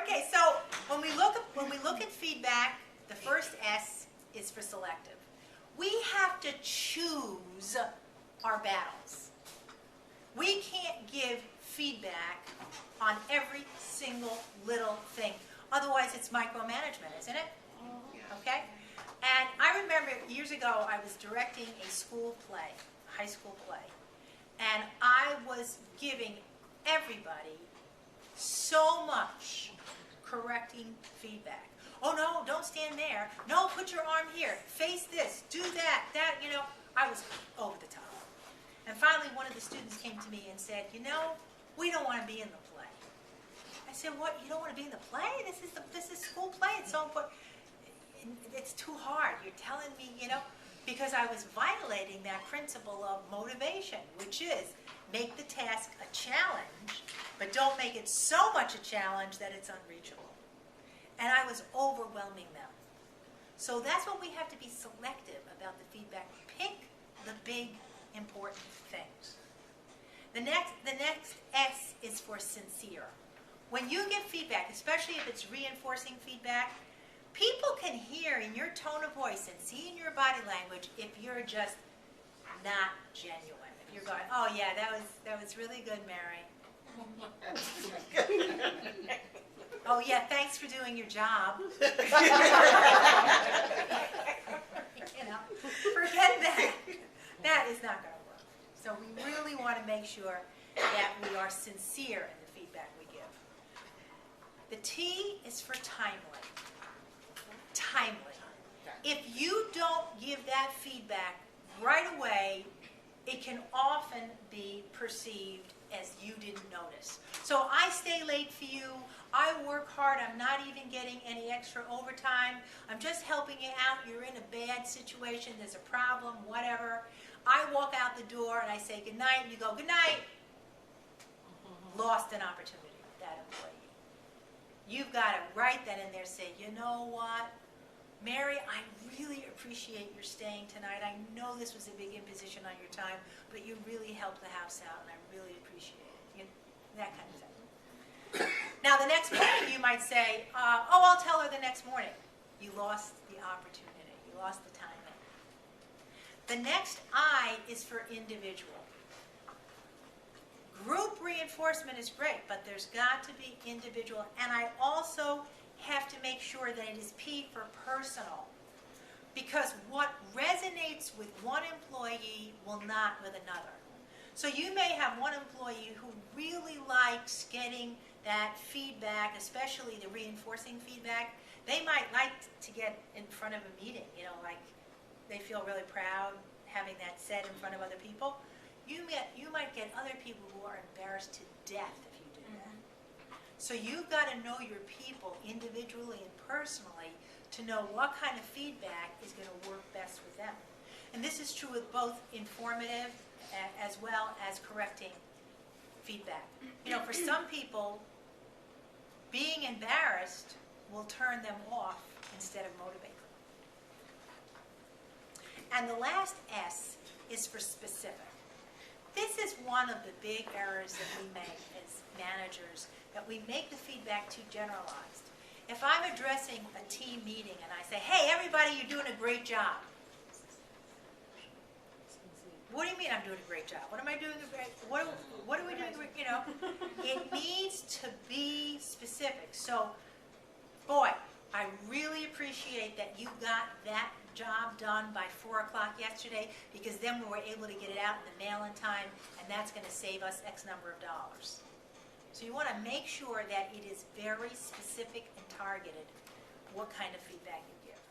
Okay, so when we look at feedback, the first S is for selective. We have to choose our battles. We can't give feedback on every single little thing. Otherwise, it's micromanagement, isn't it? Okay? And I remember years ago, I was directing a school play, a high school play, and I was giving everybody so much correcting feedback. Oh no, don't stand there. No, put your arm here. Face this, do that, I was over the top. And finally, one of the students came to me and said, we don't want to be in the play. I said, what, you don't want to be in the play? This is school play, it's so important. It's too hard. You're telling me, because I was violating that principle of motivation, which is make the task a challenge, but don't make it so much a challenge that it's unreachable. And I was overwhelming them. So that's what we have to be selective about the feedback. Pick the big, important things. The next S is for sincere. When you give feedback, especially if it's reinforcing feedback, people can hear in your tone of voice and see in your body language if you're just not genuine. If you're going, oh yeah, that was really good, Mary. Oh yeah, thanks for doing your job. Forget that. That is not going to work. So we really want to make sure that we are sincere in the feedback we give. The T is for timely. Timely. If you don't give that feedback right away, it can often be perceived as you didn't notice. So I stay late for you, I work hard, I'm not even getting any extra overtime, I'm just helping you out, you're in a bad situation, there's a problem, whatever. I walk out the door and I say good night, and you go, good night. Lost an opportunity with that employee. You've got to right then and there say, you know what, Mary, I really appreciate your staying tonight. I know this was a big imposition on your time, but you really helped the house out, and I really appreciate it. That kind of thing. Now, the next morning, you might say, oh, I'll tell her the next morning. You lost the opportunity. You lost the timing. The next I is for individual. Group reinforcement is great, but there's got to be individual. And I also have to make sure that it is P for personal. Because what resonates with one employee will not with another. So you may have one employee who really likes getting that feedback, especially the reinforcing feedback. They might like to get in front of a meeting, like they feel really proud having that said in front of other people. You might get other people who are embarrassed to death if you do that. So you've got to know your people individually and personally to know what kind of feedback is going to work best with them. And this is true with both informative as well as correcting feedback. For some people, being embarrassed will turn them off instead of motivate them. And the last S is for specific. This is one of the big errors that we make as managers, that we make the feedback too generalized. If I'm addressing a team meeting and I say, hey, everybody, you're doing a great job. What do you mean I'm doing a great job? What am I doing? What are we doing? It needs to be specific. So, boy, I really appreciate that you got that job done by 4 o'clock yesterday, because then we were able to get it out in the mail in time, and that's going to save us X number of dollars. So you want to make sure that it is very specific and targeted what kind of feedback you give.